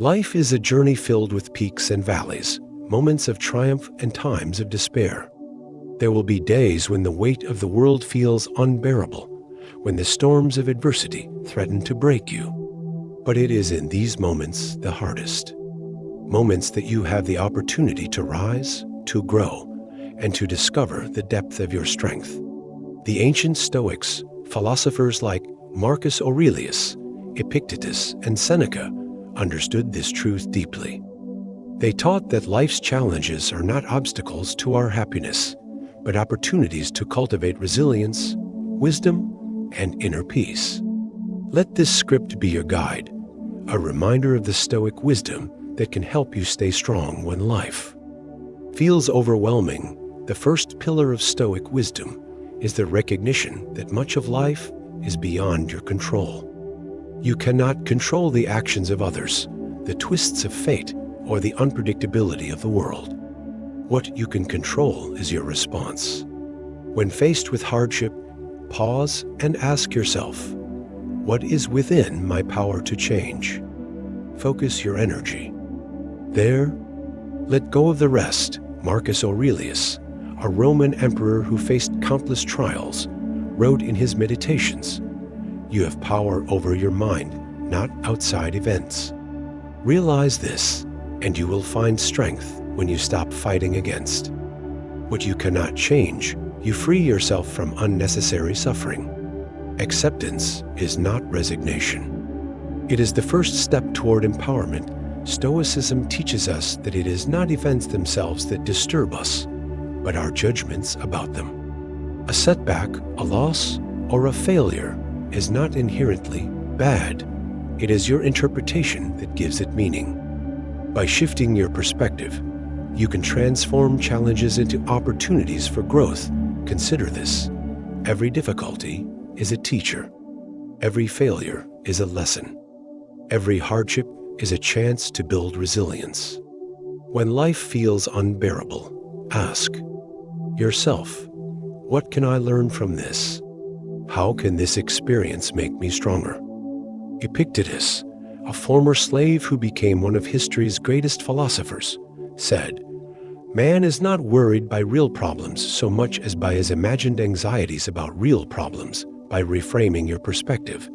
Life is a journey filled with peaks and valleys, moments of triumph and times of despair. There will be days when the weight of the world feels unbearable, when the storms of adversity threaten to break you. But it is in these moments the hardest. Moments that you have the opportunity to rise, to grow, and to discover the depth of your strength. The ancient Stoics, philosophers like Marcus Aurelius, Epictetus, and Seneca, understood this truth deeply. They taught that life's challenges are not obstacles to our happiness, but opportunities to cultivate resilience, wisdom, and inner peace. Let this script be your guide, a reminder of the Stoic wisdom that can help you stay strong when life feels overwhelming. The first pillar of Stoic wisdom is the recognition that much of life is beyond your control. You cannot control the actions of others, the twists of fate, or the unpredictability of the world. What you can control is your response. When faced with hardship, pause and ask yourself, what is within my power to change? Focus your energy. There, let go of the rest. Marcus Aurelius, a Roman emperor who faced countless trials, wrote in his Meditations, "You have power over your mind, not outside events." Realize this, and you will find strength when you stop fighting against what you cannot change. You free yourself from unnecessary suffering. Acceptance is not resignation. It is the first step toward empowerment. Stoicism teaches us that it is not events themselves that disturb us, but our judgments about them. A setback, a loss, or a failure is not inherently bad. It is your interpretation that gives it meaning. By shifting your perspective, you can transform challenges into opportunities for growth. Consider this. Every difficulty is a teacher. Every failure is a lesson. Every hardship is a chance to build resilience. When life feels unbearable, ask yourself, what can I learn from this? How can this experience make me stronger? Epictetus, a former slave who became one of history's greatest philosophers, said, "Man is not worried by real problems so much as by his imagined anxieties about real problems." By reframing your perspective,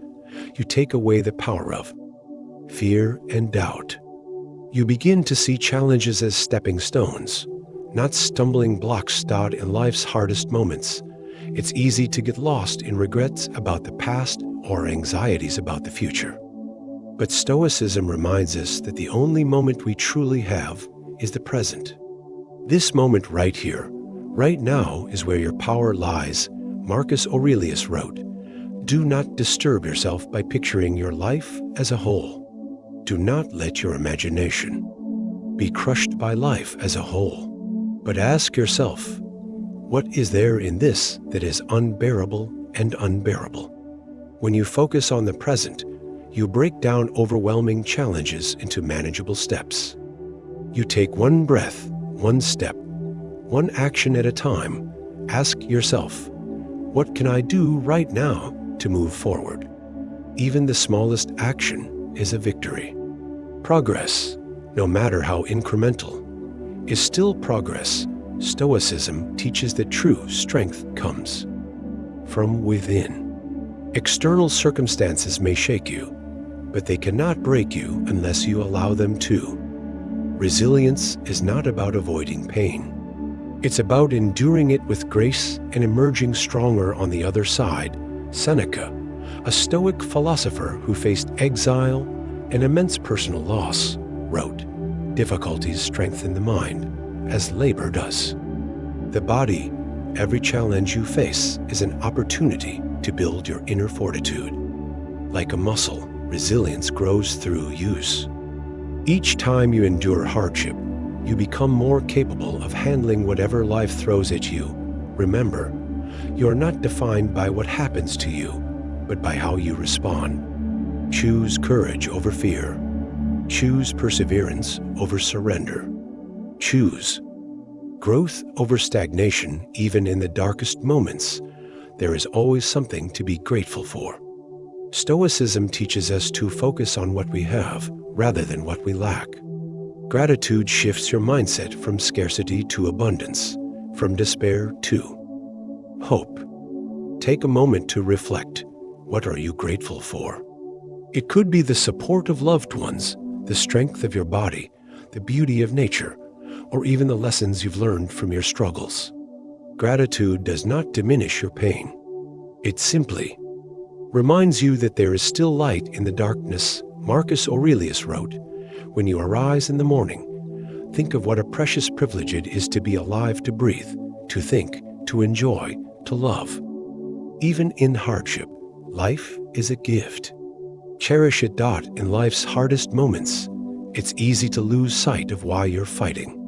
you take away the power of fear and doubt. You begin to see challenges as stepping stones, not stumbling blocks stored in life's hardest moments. It's easy to get lost in regrets about the past or anxieties about the future. But Stoicism reminds us that the only moment we truly have is the present. This moment right here, right now, is where your power lies. Marcus Aurelius wrote, "Do not disturb yourself by picturing your life as a whole. Do not let your imagination be crushed by life as a whole. But ask yourself, what is there in this that is unbearable and unbearable?" When you focus on the present, you break down overwhelming challenges into manageable steps. You take one breath, one step, one action at a time. Ask yourself, what can I do right now to move forward? Even the smallest action is a victory. Progress, no matter how incremental, is still progress. Stoicism teaches that true strength comes from within. External circumstances may shake you, but they cannot break you unless you allow them to. Resilience is not about avoiding pain. It's about enduring it with grace and emerging stronger on the other side. Seneca, a Stoic philosopher who faced exile and immense personal loss, wrote, "Difficulties strengthen the mind, as labor does the body. Every challenge you face is an opportunity to build your inner fortitude. Like a muscle, resilience grows through use. Each time you endure hardship, you become more capable of handling whatever life throws at you. Remember, you are not defined by what happens to you, but by how you respond. Choose courage over fear. Choose perseverance over surrender. Choose growth over stagnation. Even in the darkest moments, there is always something to be grateful for." Stoicism teaches us to focus on what we have rather than what we lack. Gratitude shifts your mindset from scarcity to abundance, from despair to hope. Take a moment to reflect. What are you grateful for? It could be the support of loved ones, the strength of your body, the beauty of nature, or even the lessons you've learned from your struggles. Gratitude does not diminish your pain. It simply reminds you that there is still light in the darkness. Marcus Aurelius wrote, "When you arise in the morning, think of what a precious privilege it is to be alive, to breathe, to think, to enjoy, to love." Even in hardship, life is a gift. Cherish it. In life's hardest moments, it's easy to lose sight of why you're fighting.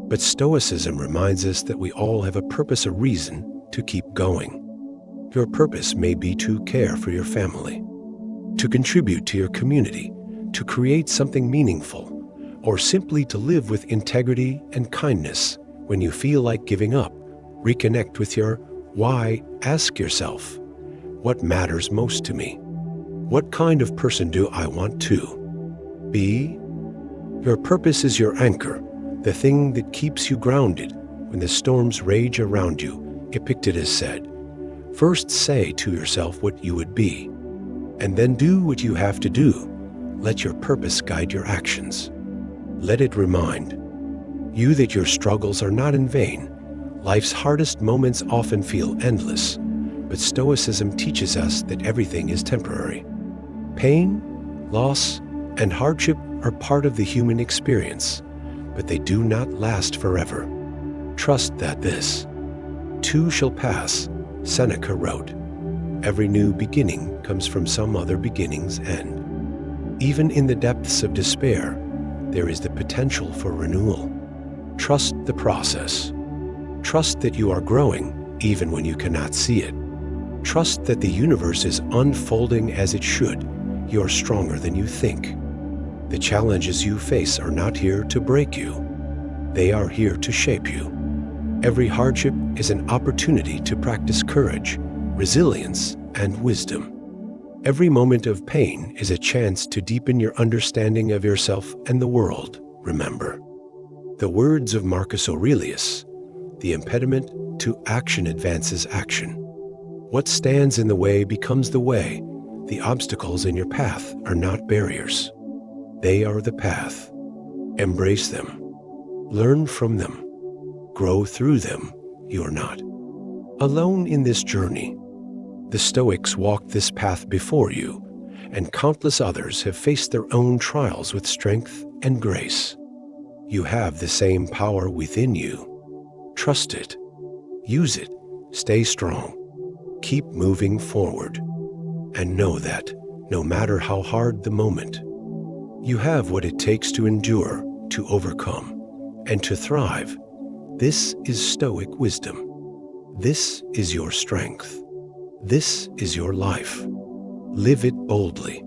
But Stoicism reminds us that we all have a purpose, a reason to keep going. Your purpose may be to care for your family, to contribute to your community, to create something meaningful, or simply to live with integrity and kindness. When you feel like giving up, reconnect with your why. Ask yourself, what matters most to me? What kind of person do I want to be? Your purpose is your anchor, the thing that keeps you grounded when the storms rage around you. Epictetus said, "First say to yourself what you would be, and then do what you have to do." Let your purpose guide your actions. Let it remind you that your struggles are not in vain. Life's hardest moments often feel endless, but Stoicism teaches us that everything is temporary. Pain, loss, and hardship are part of the human experience, but they do not last forever. Trust that this too shall pass. Seneca wrote, "Every new beginning comes from some other beginning's end." Even in the depths of despair, there is the potential for renewal. Trust the process. Trust that you are growing even when you cannot see it. Trust that the universe is unfolding as it should. You are stronger than you think. The challenges you face are not here to break you. They are here to shape you. Every hardship is an opportunity to practice courage, resilience, and wisdom. Every moment of pain is a chance to deepen your understanding of yourself and the world. Remember the words of Marcus Aurelius, "The impediment to action advances action. What stands in the way becomes the way. The obstacles in your path are not barriers. They are the path. Embrace them. Learn from them. Grow through them. You are not alone in this journey. The Stoics walked this path before you, and countless others have faced their own trials with strength and grace. You have the same power within you. Trust it. Use it. Stay strong. Keep moving forward. And know that, no matter how hard the moment, you have what it takes to endure, to overcome, and to thrive. This is Stoic wisdom. This is your strength. This is your life. Live it boldly.